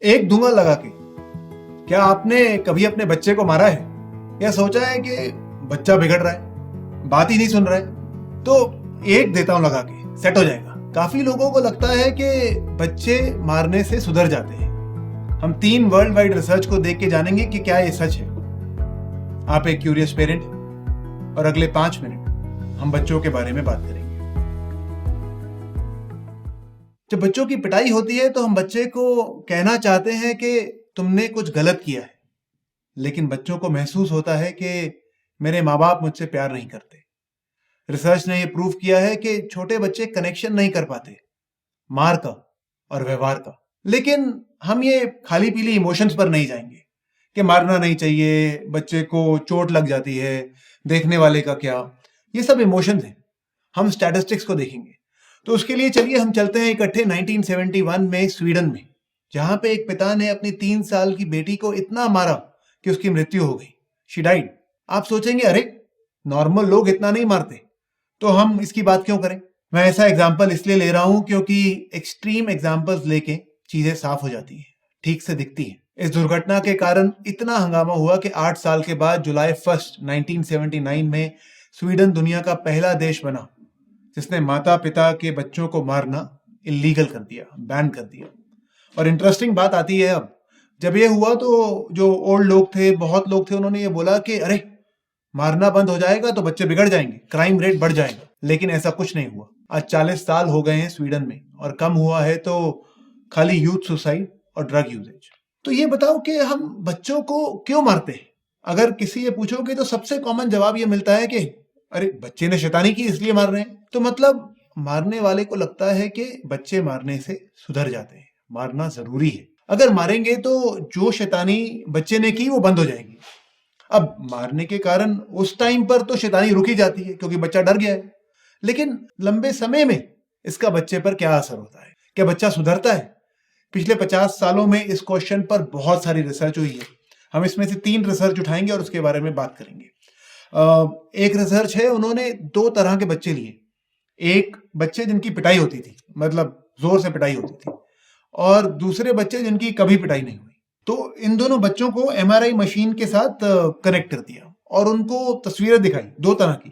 एक धुआं लगा के क्या आपने कभी अपने बच्चे को मारा है या सोचा है कि बच्चा बिगड़ रहा है, बात ही नहीं सुन रहा है तो एक देता हूं लगा के सेट हो जाएगा। काफी लोगों को लगता है कि बच्चे मारने से सुधर जाते हैं। हम 3 वर्ल्ड वाइड रिसर्च को देख के जानेंगे कि क्या ये सच है। आप एक क्यूरियस पेरेंट और अगले 5 मिनट हम बच्चों के बारे में बात करेंगे। जब बच्चों की पिटाई होती है तो हम बच्चे को कहना चाहते हैं कि तुमने कुछ गलत किया है, लेकिन बच्चों को महसूस होता है कि मेरे माँ बाप मुझसे प्यार नहीं करते। रिसर्च ने यह प्रूव किया है कि छोटे बच्चे कनेक्शन नहीं कर पाते मार का और व्यवहार का। लेकिन हम ये खाली पीली इमोशंस पर नहीं जाएंगे कि मारना नहीं चाहिए, बच्चे को चोट लग जाती है, देखने वाले का क्या। ये सब इमोशंस हैं। हम स्टैटिस्टिक्स को देखेंगे। तो उसके लिए चलिए हम चलते हैं इकट्ठे 1971 में स्वीडन में, जहां पे एक पिता ने अपनी 3 साल की बेटी को इतना मारा कि उसकी मृत्यु हो गई। She died. आप सोचेंगे अरे नॉर्मल लोग इतना नहीं मारते, तो हम इसकी बात क्यों करें। मैं ऐसा एग्जाम्पल इसलिए ले रहा हूं क्योंकि एक्सट्रीम एग्जाम्पल्स लेके चीजें साफ हो जाती हैं, ठीक से दिखती हैं। इस दुर्घटना के कारण इतना हंगामा हुआ कि 8 साल के बाद जुलाई 1 1979 में स्वीडन दुनिया का पहला देश बना जिसने माता पिता के बच्चों को मारना इलीगल कर दिया, बैन कर दिया। और इंटरेस्टिंग बात आती है, अब जब ये हुआ तो जो ओल्ड लोग थे, बहुत लोग थे, उन्होंने ये बोला कि अरे मारना बंद हो जाएगा तो बच्चे बिगड़ जाएंगे, क्राइम रेट बढ़ जाएगा। लेकिन ऐसा कुछ नहीं हुआ। आज 40 साल हो गए हैं स्वीडन में और कम हुआ है तो खाली यूथ सुसाइड और ड्रग यूजेज। तो ये बताओ कि हम बच्चों को क्यों मारते हैं। अगर किसी ये पूछोगे तो सबसे कॉमन जवाब ये मिलता है कि अरे बच्चे ने शैतानी की इसलिए मार रहे हैं। तो मतलब मारने वाले को लगता है कि बच्चे मारने से सुधर जाते हैं, मारना जरूरी है। अगर मारेंगे तो जो शैतानी बच्चे ने की वो बंद हो जाएगी। अब मारने के कारण उस टाइम पर तो शैतानी रुक ही जाती है क्योंकि बच्चा डर गया है, लेकिन लंबे समय में इसका बच्चे पर क्या असर होता है, क्या बच्चा सुधरता है। पिछले 50 सालों में इस क्वेश्चन पर बहुत सारी रिसर्च हुई है। हम इसमें से 3 रिसर्च उठाएंगे और उसके बारे में बात करेंगे। एक रिसर्च है, उन्होंने 2 तरह के बच्चे लिए। एक बच्चे जिनकी पिटाई होती थी, मतलब जोर से पिटाई होती थी, और दूसरे बच्चे जिनकी कभी पिटाई नहीं हुई। तो इन दोनों बच्चों को एमआरआई मशीन के साथ कनेक्ट कर दिया और उनको तस्वीरें दिखाई 2 तरह की,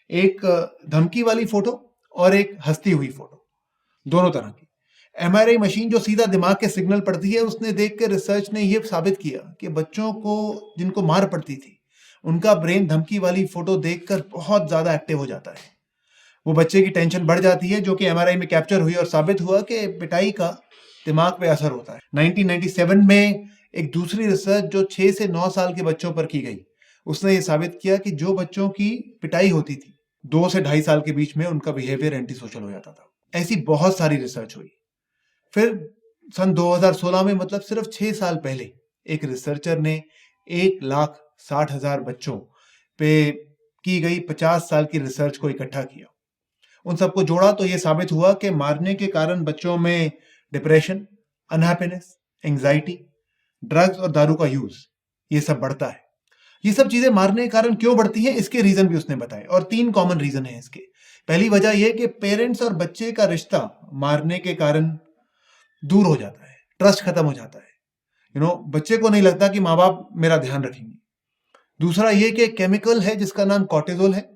एक धमकी वाली फोटो और एक हंसती हुई फोटो, दोनों तरह की। एमआरआई मशीन जो सीधा दिमाग के सिग्नल पढ़ती है, उसने देख के रिसर्च ने यह साबित किया कि बच्चों को जिनको मार पड़ती थी उनका ब्रेन धमकी वाली फोटो देखकर बहुत ज्यादा एक्टिव हो जाता है। वो बच्चे की टेंशन बढ़ जाती है, जो कि एमआरआई में कैप्चर हुई और साबित हुआ कि पिटाई का दिमाग पे असर होता है। 1997 में एक दूसरी रिसर्च जो 6 से 9 साल के बच्चों पर की गई, उसने ये साबित किया कि जो बच्चों की पिटाई होती थी 2 से 2.5 साल के बीच में उनका बिहेवियर एंटी सोशल हो जाता था। ऐसी बहुत सारी रिसर्च हुई। फिर सन 2016 में, मतलब सिर्फ 6 साल पहले, एक रिसर्चर ने 1,60,000 बच्चों पे की गई 50 साल की रिसर्च को इकट्ठा किया। उन सबको जोड़ा तो यह साबित हुआ कि मारने के कारण बच्चों में डिप्रेशन, अनहैप्पीनेस, एंजाइटी, ड्रग्स और दारू का यूज, ये सब बढ़ता है। ये सब चीजें मारने के कारण क्यों बढ़ती हैं, इसके रीजन भी उसने बताए, और 3 कॉमन रीजन है इसके। पहली वजह यह कि पेरेंट्स और बच्चे का रिश्ता मारने के कारण दूर हो जाता है, ट्रस्ट खत्म हो जाता है। बच्चे को नहीं लगता कि माँ बाप मेरा ध्यान रखेंगे। दूसरा ये कि केमिकल है जिसका नाम कॉर्टिसोल है,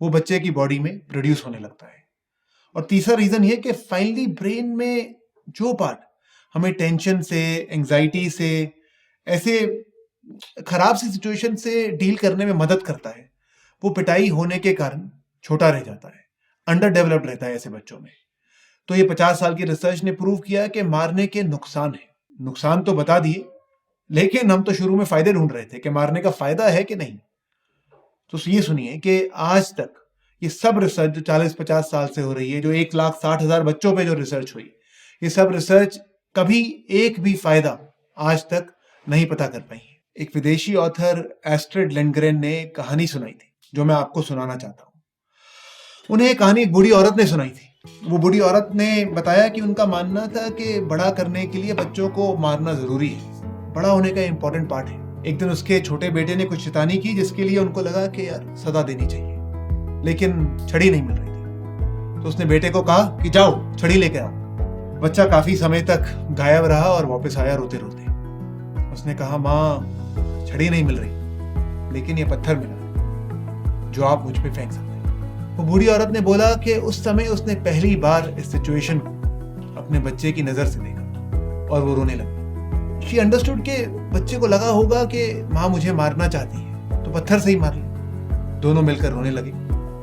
वो बच्चे की बॉडी में प्रोड्यूस होने लगता है। और तीसरा रीजन ये कि फाइनली ब्रेन में जो पार्ट हमें टेंशन से, एंजाइटी से, ऐसे खराब सी सिचुएशन से डील करने में मदद करता है, वो पिटाई होने के कारण छोटा रह जाता है, अंडर डेवलप्ड रहता है ऐसे बच्चों में। तो ये 50 साल की रिसर्च ने प्रूव किया कि मारने के नुकसान है। नुकसान तो बता दिए, लेकिन हम तो शुरू में फायदे ढूंढ रहे थे कि मारने का फायदा है कि नहीं। तो ये सुनिए कि आज तक ये सब रिसर्च जो 40-50 साल से हो रही है, जो 1,60,000 बच्चों पे जो रिसर्च हुई, ये सब रिसर्च कभी एक भी फायदा आज तक नहीं पता कर पाई। एक विदेशी ऑथर एस्ट्रिड लिंडग्रेन ने कहानी सुनाई थी जो मैं आपको सुनाना चाहता हूँ। उन्हें कहानी एक बूढ़ी औरत ने सुनाई थी। वो बूढ़ी औरत ने बताया कि उनका मानना था कि बड़ा करने के लिए बच्चों को मारना जरूरी है, बड़ा होने का इंपॉर्टेंट पार्ट है। एक दिन उसके छोटे बेटे ने कुछ शैतानी की जिसके लिए उनको लगा कि यार सजा देनी चाहिए, लेकिन छड़ी नहीं मिल रही थी। तो उसने बेटे को कहा कि जाओ छड़ी लेके आओ। बच्चा काफी समय तक गायब रहा और वापस आया रोते रोते। उसने कहा, माँ छड़ी नहीं मिल रही, लेकिन ये पत्थर मिला जो आप मुझ पे फेंक सकते हैं। वो बूढ़ी औरत ने बोला कि उस समय उसने पहली बार इस सिचुएशन को अपने बच्चे की नजर से देखा और वो रोने लगी। शी अंडरस्टूड के बच्चे को लगा होगा कि माँ मुझे मारना चाहती है तो पत्थर से ही मार ले। दोनों मिलकर रोने लगे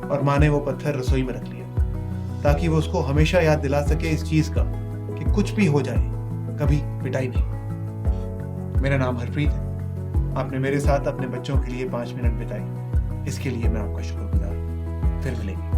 और माँ ने वो पत्थर रसोई में रख लिया ताकि वो उसको हमेशा याद दिला सके इस चीज का कि कुछ भी हो जाए कभी पिटाई नहीं। मेरा नाम हरप्रीत है। आपने मेरे साथ अपने बच्चों के लिए 5 मिनट बिताए, इसके लिए मैं आपका शुक्रगुजार हूं। फिर मिलेंगे।